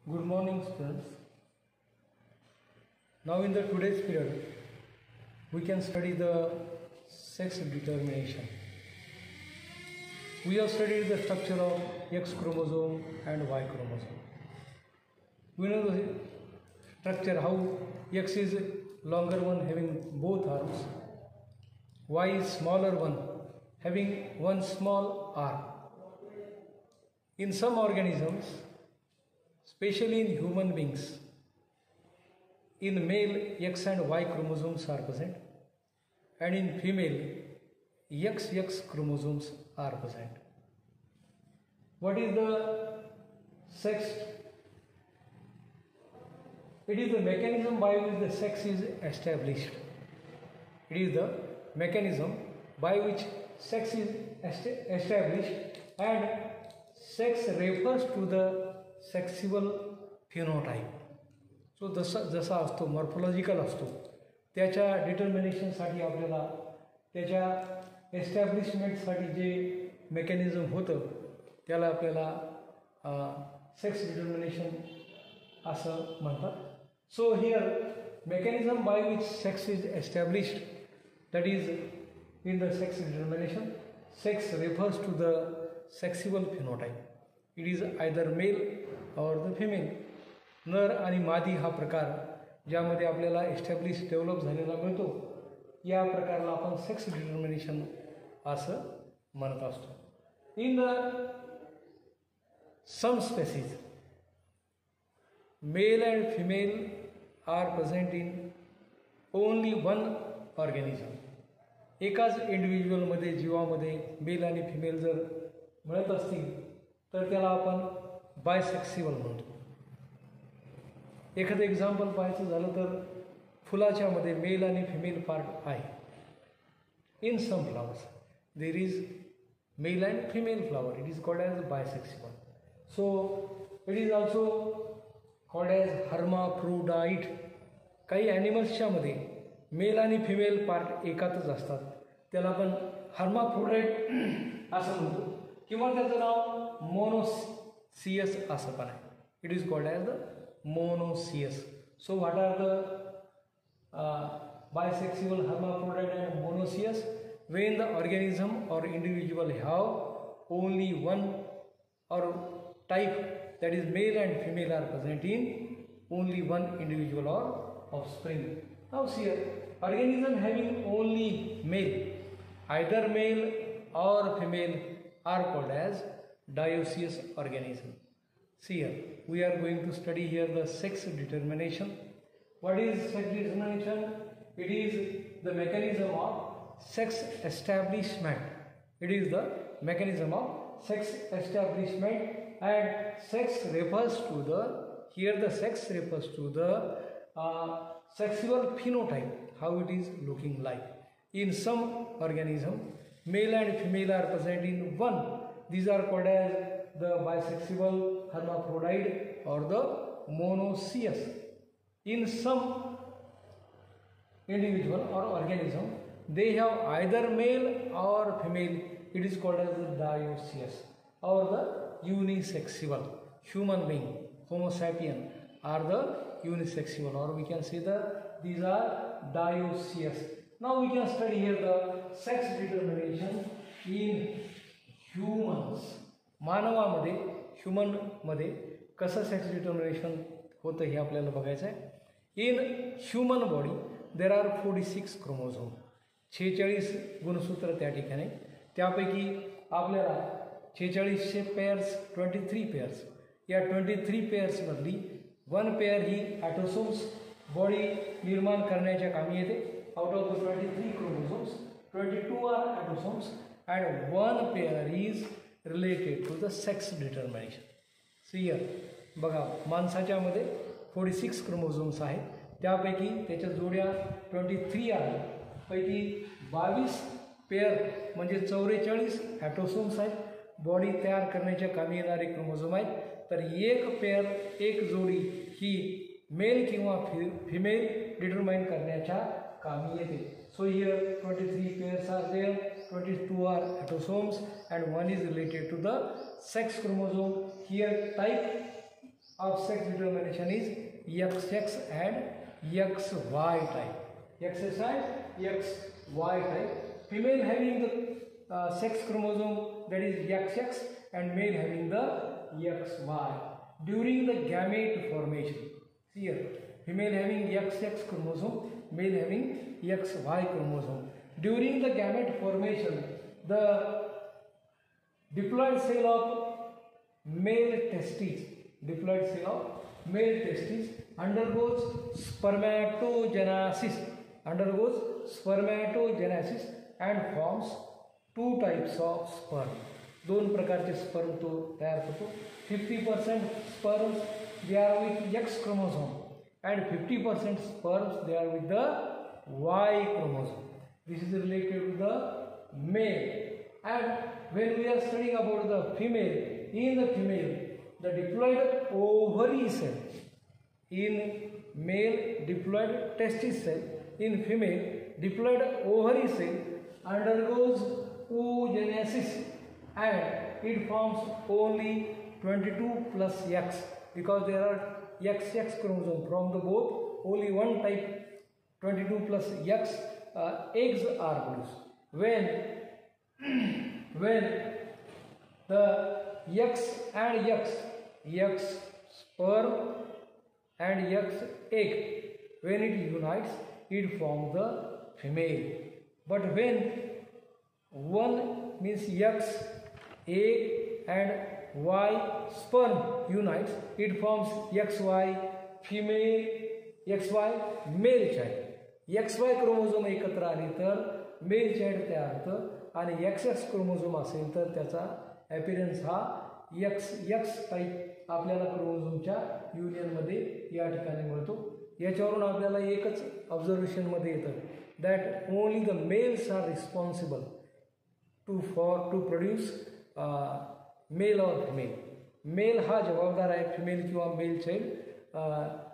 Good morning, students. Now in the today's period, we can study the sex determination. We have studied the structure of X chromosome and Y chromosome. We know the structure, how X is longer one having both arms, Y is smaller one having one small arm. In some organisms, especially in human beings, in male X and Y chromosomes are present, and in female XX chromosomes are present. What is the sex? It is the mechanism by which the sex is established. It is the mechanism by which sex is established, and sex refers to the sexual phenotype. सो जसा असतो morphological असतो त्याच्या डिटर्मिनेशनसाठी आपल्याला त्याच्या एस्टॅब्लिशमेंटसाठी जे mechanism होतं त्याला आपल्याला sex determination असं म्हणतात. So here mechanism by which sex is established, that is in the sex determination. Sex refers to the sexual phenotype. It is either male or the female. नर आणि मादी हा प्रकार ज्यामध्ये आपल्याला एस्टॅब्लिश डेव्हलप झालेला मिळतो, या प्रकाराला आपण सेक्स डिटर्मिनेशन असं म्हणत असतो. In the some species male and female are present in only one organism. एकाच इंडिव्हिज्युअलमध्ये जीवामध्ये मेल आणि फिमेल जर मिळत असतील तर त्याला आपण बायसेक्सिबल म्हणतो. एखादं एक्झाम्पल पाहायचं झालं तर फुलाच्यामध्ये मेल आणि फिमेल पार्ट आहे. In some flowers there is male and female flower. It is called as bisexual. So it is also called as hermaphrodite. काही ॲनिमल्सच्यामध्ये मेल आणि फिमेल पार्ट एकातच असतात, त्याला आपण हर्माफ्रोडाईट असं म्हणतो, किंवा त्याचं नाव मोनोसियस असं पण आहे. It is called as the monoecious. So what are the bisexual, hermaphrodite and monoecious? When the organism or individual have only one or type, that is male and female are present in only one individual or offspring. Now see here, organism having only male, either male or female, are called as dioecious organism. See here, we are going to study here the sex determination. What is sex determination? It is the mechanism of sex establishment. It is the mechanism of sex establishment, and sex refers to the, here the sex refers to the sexual phenotype, how it is looking like. In some organism, male and female are present in one. These are called as the bisexual, hermaphrodite or the monoecious. In some individual or organism, they have either male or female. It is called as the dioecious or the unisexual. Human being, Homo sapien, are the unisexual, or we can say that these are dioecious. Now we can study here the sex determination in humans. मानवामध्ये, ह्युमनमध्ये कसं sex determination होतं हे आपल्याला बघायचं आहे. In human body there are 46 chromosome. 46 गुणसूत्र त्या ठिकाणी. त्यापैकी आपल्याला 46चे पेअर्स 23 पेअर्स. या 23 पेअर्समधली 1 पेअर ही ॲटोसोम्स बॉडी निर्माण करण्याच्या कामी येते. Out of the 23 chromosomes 22 are autosomes and 1 pair is related to the sex determination. सियर बघा, माणसाच्यामध्ये 46 क्रोमोझोम्स आहेत, त्यापैकी त्याच्या जोड्या 23 आहेत. पैकी 22 पेअर म्हणजे 44 ॲटोसोम्स आहेत, बॉडी तयार करण्याच्या कामी येणारे क्रोमोझोम आहेत. तर एक पेअर, एक जोडी ही मेल किंवा फिमेल डिटरमाइन करण्याच्या कामी येते. So here 23 pairs are there, 22 are autosomes, and 1 is related to the sex chromosome. Here type of sex determination is XX and XY type. XX and XY type. Female having the sex chromosome, that is XX, and male having the XY. During the gamete formation, see here, female having XX chromosome, male having XY chromosome. During the gamete formation, the diploid cell of male testes undergoes spermatogenesis and forms two types of sperm. दोन प्रकारचे sperm तो तयार होतो. 50% sperms they are with X chromosome and 50% sperms they are with the Y chromosome. This is related to the male. And when we are studying about the female, in the female, the diploid ovary cell, in male diploid testis cell, in female diploid ovary cell undergoes oogenesis and it forms only 22 plus X, because there are XX chromosome from the both, only one type 22 plus X eggs are produced. When the X and X sperm and X egg, when it unites, it forms the female. But when one means X egg and Y sperm unites, it forms XY female, XY male child. XY chromosome एकत्र आली तर male child तयार होतं आणि XX chromosome असेल तर त्याचा appearance हा XX टाइप आपल्याला क्रोमोझोमच्या युनियनमध्ये या ठिकाणी मिळतो. याच्यावरून आपल्याला एकच ऑब्झर्वेशनमध्ये येतं that only the males are responsible to produce male or female. Male हा जबाबदार आहे फिमेल किंवा मेल चाइल्ड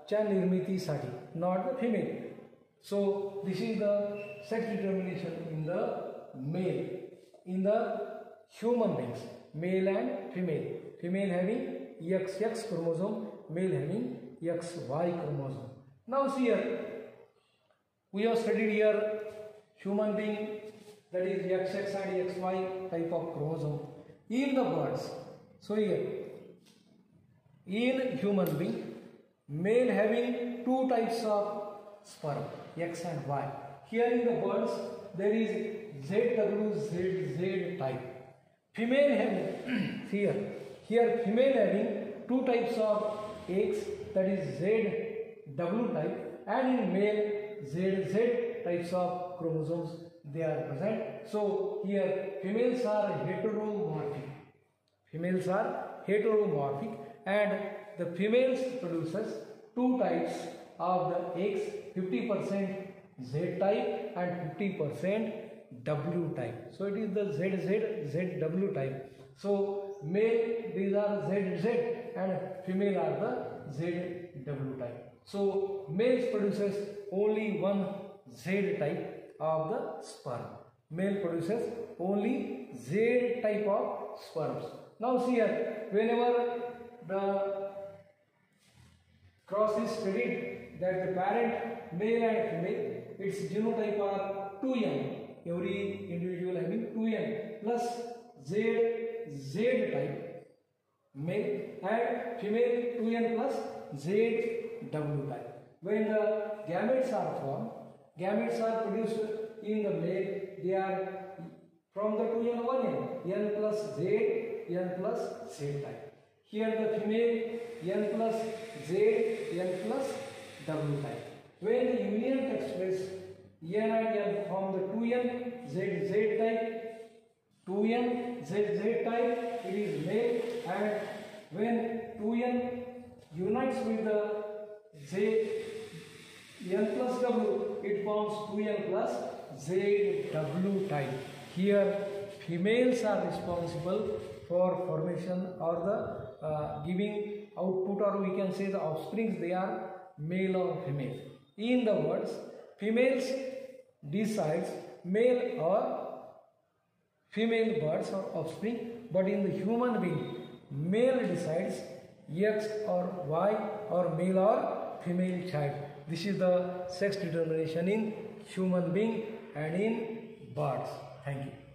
च्या निर्मितीसाठी, not the female. So this is the sex determination in the male, in the human beings, male and female. Female having XX chromosome, male having XY chromosome. Now see here, we have studied here human being, that is XX and XY type of chromosome. In the birds, so here, in human being, male having two types of sperm, X and Y. Here in the birds there is ZWZZ type. Female having here female having two types of eggs, that is ZW type, and in male ZZ types of chromosomes they are present. So here females are heteromorphic. Females are heteromorphic and the females produces two types of the eggs, 50% Z type and 50% W type. So it is the ZW type. So male these are ZZ and female are the ZW type. So male produces only one Z type of the sperm. Male produces only Z type of sperms. Now see here, whenever the cross is studied, that the parent male and female, its genotype are 2n, every individual having 2n plus Z type male and female 2n plus ZW type. When the gametes are formed, gametes are produced in the male, they are from the 2n 1n, n plus Z, n plus Z type. Here the female n plus Z, n plus W type. When the union takes place, n and n form the 2n ZZ type, 2n ZZ type, it is male, and when 2n unites with the Z n plus W, it forms 2n plus ZW type. Here females are responsible for formation or the giving output, or we can say the offsprings, they are male or female. In the words, females decides male or female birds or offspring, but in the human being, male decides X or Y or male or female child. This is the sex determination in human being and in birds. Thank you.